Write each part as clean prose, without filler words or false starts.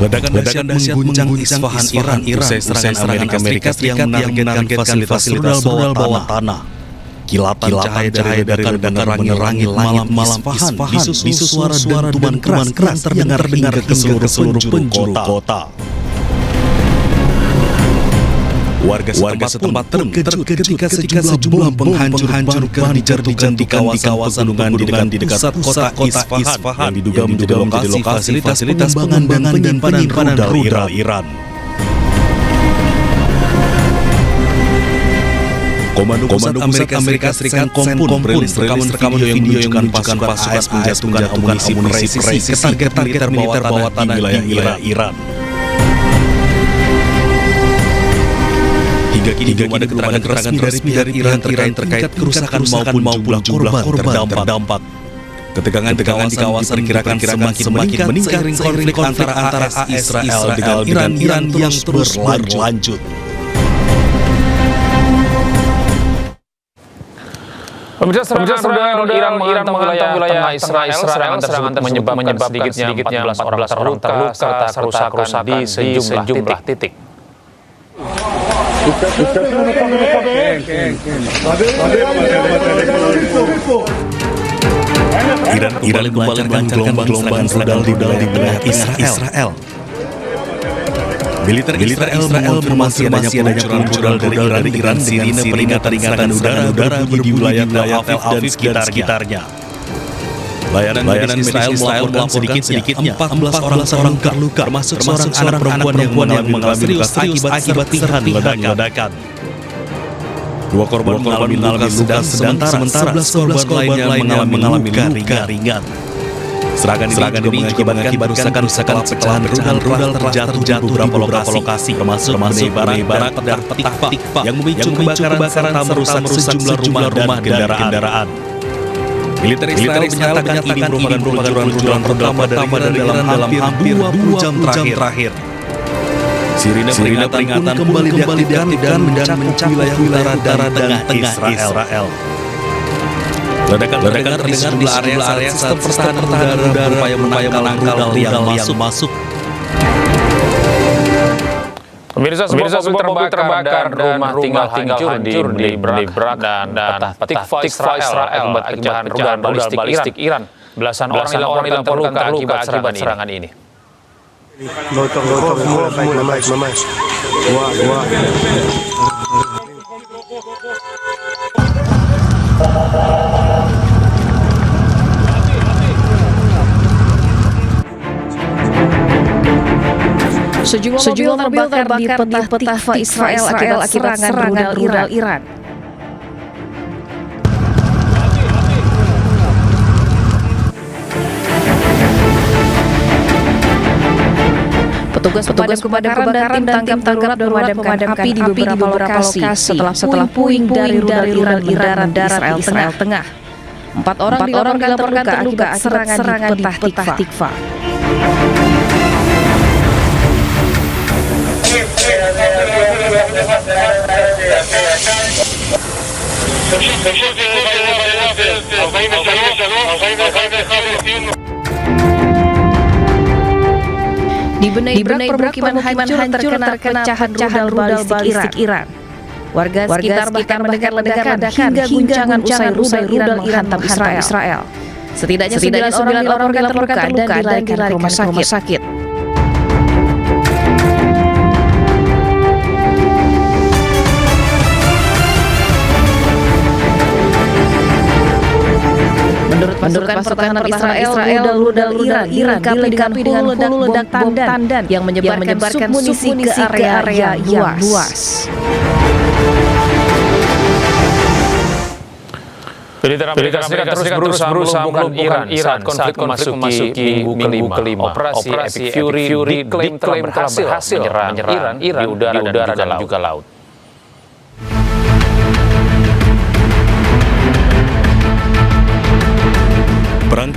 Ledakan dahsyat mengguncang Isfahan, Iran usai serangan Amerika Serikat yang menargetkan fasilitas rudal bawah tanah. Kilatan cahaya dari ledakan menerangi malam Isfahan, disusul suara dentuman keras terdengar hingga ke seluruh penjuru kota. Warga setempat terkejut ketika sejumlah penghancur ban dijatuhkan di kawasan pegunungan di dekat kota Isfahan yang diduga menjadi lokasi fasilitas pengembangan dan penyimpanan rudal Iran. Komando Pusat Amerika Serikat CENTCOM merilis rekaman video yang menunjukkan pasukan AS menjatuhkan amunisi presisi ke target militer bawah tanah di wilayah Iran. Hingga kini belum ada keterangan resmi dari Iran terkait kerusakan maupun jumlah korban terdampak. Ketegangan di kawasan diperkirakan semakin meningkat seiring konflik antara AS Israel dengan Iran yang terus berlanjut. Pemirsa, serangan Iran menghantam wilayah Israel. Serangan tersebut menyebabkan sedikitnya 14 orang terluka serta kerusakan di sejumlah titik. Iran kembali melancarkan gelombang rudal di wilayah Israel. Militer Israel mengonfirmasi adanya peluncuran rudal dari Iran sirine peringatan udara di wilayah Tel Aviv dan sekitarnya. Bayaran Israel melaporkan sedikitnya 14 orang terluka, termasuk seorang anak perempuan yang mengalami luka serius akibat serangan ledakan. Dua korban mengalami luka sedang, sementara 11 korban lainnya mengalami luka ringan. Serangan ini juga mengakibatkan kerusakan pecahan rudal terjatuh di beberapa lokasi, termasuk Bnei Barak dan Tikva yang memicu kebakaran serta merusak sejumlah rumah dan kendaraan. Militer Israel menyatakan ini merupakan peluncuran pertama dari Iran dalam hampir 20 jam terakhir. Sirine peringatan kembali diaktifkan dan mencakup wilayah utara dan tengah Israel. Ledakan terdengar di sejumlah area sistem pertahanan udara berupaya menangkal rudal yang masuk. Pemirsa, mobil terbakar, rumah tinggal hancur di Bnei Barak dan Tikva Israel akibat pecahan rudal balistik Iran. Belasan orang hilang terluka akibat serangan ini. Sejumlah mobil terbakar di Tikva Israel akibat serangan rudal Iran. Petugas pemadam kebakaran dan tim tanggap darurat memadamkan api di beberapa lokasi setelah puing dari rudal Iran dan Israel Tengah. 4 orang dilaporkan terluka akibat serangan di Petah Tikva. Di Bnei Barak permukiman hancur terkena pecahan rudal balistik Iran. Warga sekitar bahkan mendengar ledakan hingga guncangan usai rudal menghantam Israel. Setidaknya 9 orang dilaporkan terluka dan dilarikan ke rumah sakit. Menurut pasukan Israel, rudal Iran dilengkapi dengan hulu ledak tandan yang menyebarkan submunisi ke area yang luas. Amerika Serikat terus berusaha melumpuhkan Iran saat konflik memasuki minggu kelima. Operasi Epic Fury diklaim telah berhasil menyerang Iran di udara dan juga laut.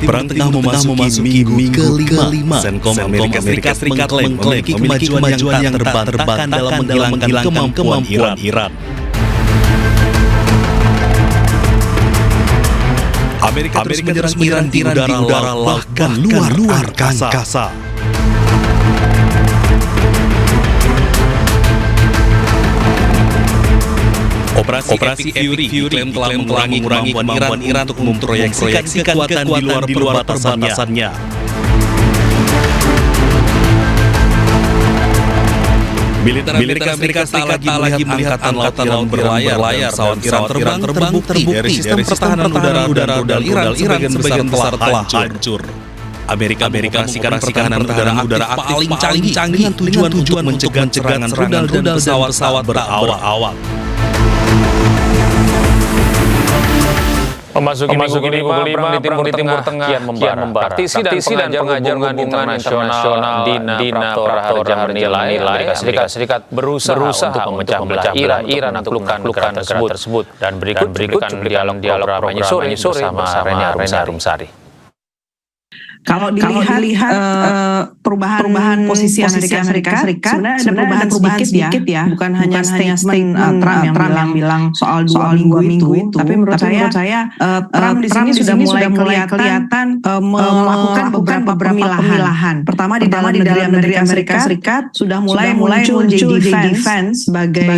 Perang tengah memasuki minggu kelima. CENTCOM Amerika Serikat mengklaim memiliki kemajuan yang terbantahkan dalam menghilangkan kemampuan Iran. Amerika terus menyerang Iran di udara bahkan luar angkasa. Operasi Fury diklaim telah mengurangi kemampuan Iran untuk memproyeksikan kekuatan di luar perbatasannya. Militer Amerika Serikat tak lagi melihat angkatan laut berlayar. Pesawat Iran terbukti dari sistem pertahanan udara rudal Iran sebagian besar telah hancur. Amerika mengoperasikan pertahanan udara aktif paling canggih dengan tujuan mencegah serangan rudal dan pesawat berawak. Memasuki minggu kelima, perang di Timur Tengah kian membara. Praktisi dan pengajar hubungan internasional Dina Praharja menilai Amerika Serikat berusaha untuk memecah belah Iran untuk pelukan tersebut. Dan berikut dialog program menyusuri bersama Renia Rumsari. Kalau dilihat perubahan posisi Amerika Serikat sebenarnya ada perubahan sedikit ya, bukan hanya statement Trump yang bilang soal 2 minggu itu, tapi menurut saya Trump di sini sudah mulai kelihatan melakukan beberapa pemilahan. Pertama di dalam negeri Amerika Serikat sudah mulai muncul JD Vance sebagai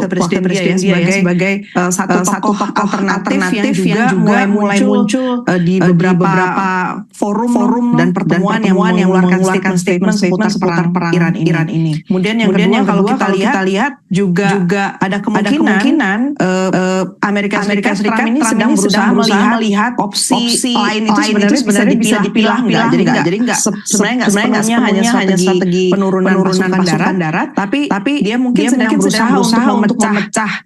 wakil presiden dia sebagai satu tokoh alternatif yang juga mulai muncul di beberapa forum dan pertemuan yang mengeluarkan statement seputar perang Iran ini. Kemudian yang kedua kalau kita lihat juga ada kemungkinan Amerika Serikat ini sedang berusaha melihat opsi lain itu sebenarnya bisa dipilah enggak. Jadi enggak sebenarnya hanya strategi penurunan pasukan darat, tapi dia mungkin sedang berusaha untuk memecah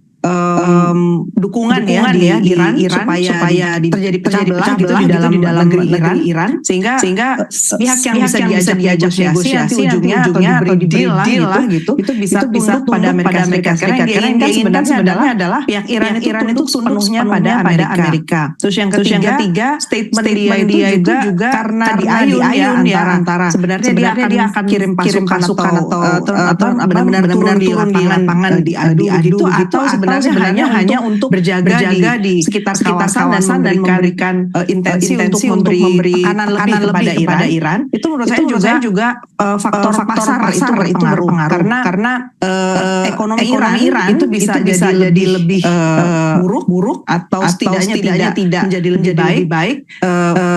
dukungan ya di Iran supaya terjadi pecah belah gitu di dalam negeri Iran sehingga pihak yang bisa diajak negosiasi ujungnya atau diberi deal lah gitu itu bisa tunduk pada Amerika Serikat karena yang dia inginkan sebenarnya adalah pihak Iran itu sepenuhnya pada Amerika. Terus yang ketiga statement dia juga karena diayun ya antara sebenarnya dia akan kirim pasukan atau benar-benar turun di lapangan diadu atau sebenarnya hanya untuk berjaga di sekitar kawasan dan memberikan intensi untuk memberi tekanan lebih kepada Iran. Itu menurut saya juga faktor pasar itu berpengaruh karena ekonomi Iran itu bisa jadi lebih buruk atau setidaknya tidak menjadi lebih baik.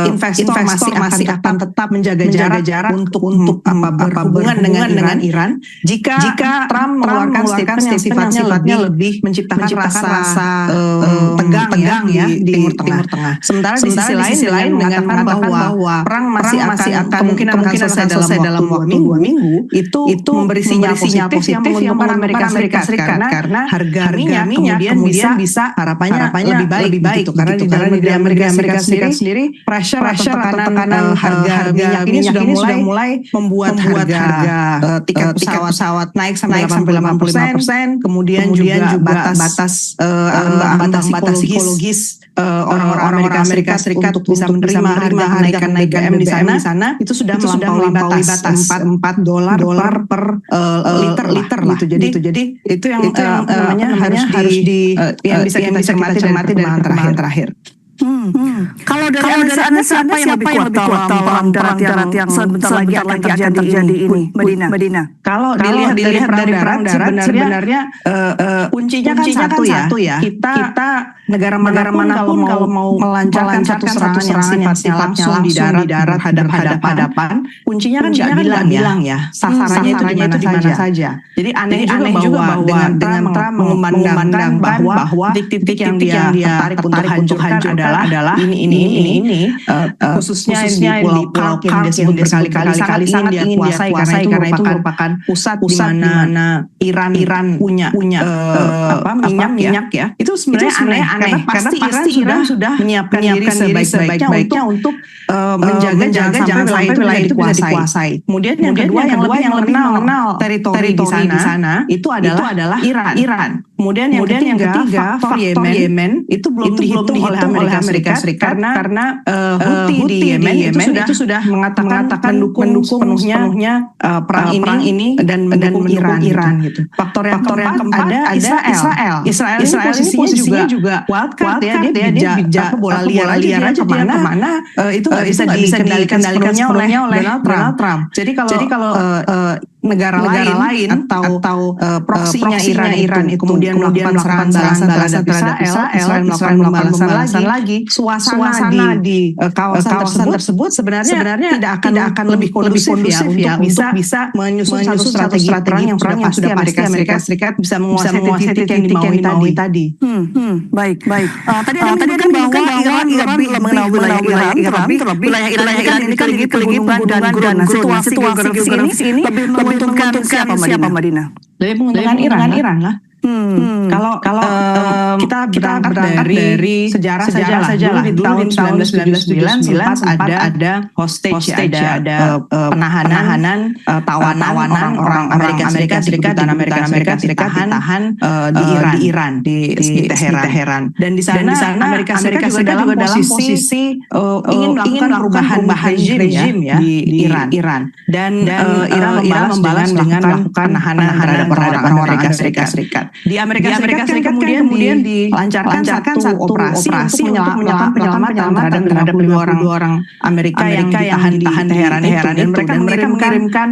Investor masih akan tetap menjaga jarak untuk berhubungan dengan Iran jika Trump mengeluarkan statement yang sifatnya lebih menciptakan rasa tegang ya di Timur Tengah. Sementara di sisi lain dengan mengatakan bahwa perang masih akan kemungkinan selesai dalam waktu 2 minggu itu memberi sinyal positif yang menguntungkan Amerika Serikat karena harga minyak kemudian bisa harapannya lebih baik gitu. Karena di dalam negeri Amerika Sendiri pressure atau tekanan harga minyak ini sudah mulai membuat harga tiket pesawat naik sampai 85%, kemudian juga batas psikologis orang-orang Amerika Serikat untuk bisa menerima harga BBM di sana itu sudah melampaui batas $4 per liter gitu. Jadi itu yang namanya harus yang bisa kita cermati dari perkembangan terakhir. Kalau dari Anda siapa yang lebih kuat dalam darat yang sebentar lagi akan terjadi ini, Medina? Kalau dilihat dari perang darat sebenarnya kuncinya kan satu ya. Kita negara manapun kalau mau melancarkan satu serangan yang sifatnya langsung di darat hadap-hadapan, kuncinya kan nggak bilang ya sasarannya itu di mana saja. Jadi aneh juga bahwa dengan Trump mengumandangkan bahwa titik-titik yang dia tarik untuk hancurkan adalah ini khususnya di Pulau Kalk yang disebut berkali-kali sangat ingin dia kuasai karena itu merupakan pusat di mana Iran punya minyak ya. Itu sebenarnya aneh karena pasti Iran sudah menyiapkan diri sebaik-baiknya untuk menjaga jangan sampai wilayah itu bisa dikuasai. Kemudian yang kedua yang lebih mengenal teritori di sana itu adalah Iran. Kemudian yang ketiga faktor Yemen itu belum dihitung oleh Amerika Serikat karena Houthi di Yemen itu sudah mengatakan mendukung sepenuhnya perang ini dan mendukung Iran gitu. Faktor yang keempat ada Israel. Israel ini posisinya juga wildcard ya, dia bola liar aja kemana itu nggak bisa dikendalikan sepenuhnya oleh Donald Trump. Jadi kalau negara lain atau proksinya Iran itu kemudian melakukan balasan terhadap Israel melakukan pembalasan lagi, suasana di kawasan tersebut sebenarnya tidak akan lebih kondusif ya untuk bisa menyusun satu strategi perang yang sudah pasti Amerika Serikat bisa menguasai titik yang dimaui tadi. Baik. Tadi Anda menyebutkan bahwa Iran mengenal wilayah Iran ini kan pegunungan dan situasi geografis ini lebih menguntungkan siapa Mbak Dina? Lebih menguntungkan Iran lah. Kalau kita berangkat dari sejarah saja lah. Di tahun 1999 sempat ada hostage, ada penahanan tawanan orang Amerika Serikat dan Amerika Serikat ditahan di Iran di Teheran. Dan di sana Amerika Serikat juga dalam posisi ingin melakukan perubahan rejim ya di Iran. Dan Iran membalas dengan melakukan penahanan terhadap orang Amerika Serikat. Di Amerika Serikat kemudian dilancarkan satu operasi untuk melakukan penyelamatan terhadap 52 orang Amerika yang ditahan di Teheran dan mereka mengirimkan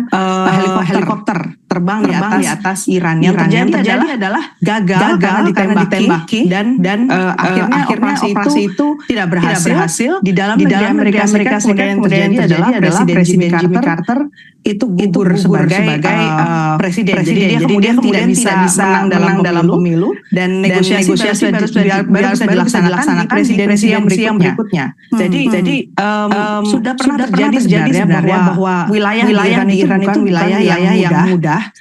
helikopter terbang di atas Iran. Yang terjadi adalah gagal karena ditembaki dan akhirnya operasi itu tidak berhasil. Di dalam Amerika Serikat kemudian yang terjadi adalah Presiden Jimmy Carter itu gugur sebagai presiden. Jadi dia kemudian tidak bisa menang dalam pemilu dan negosiasi baru bisa dilaksanakan di presidensi yang berikutnya. Jadi sudah pernah terjadi sebenarnya bahwa wilayah di Iran itu bukan wilayah yang mudah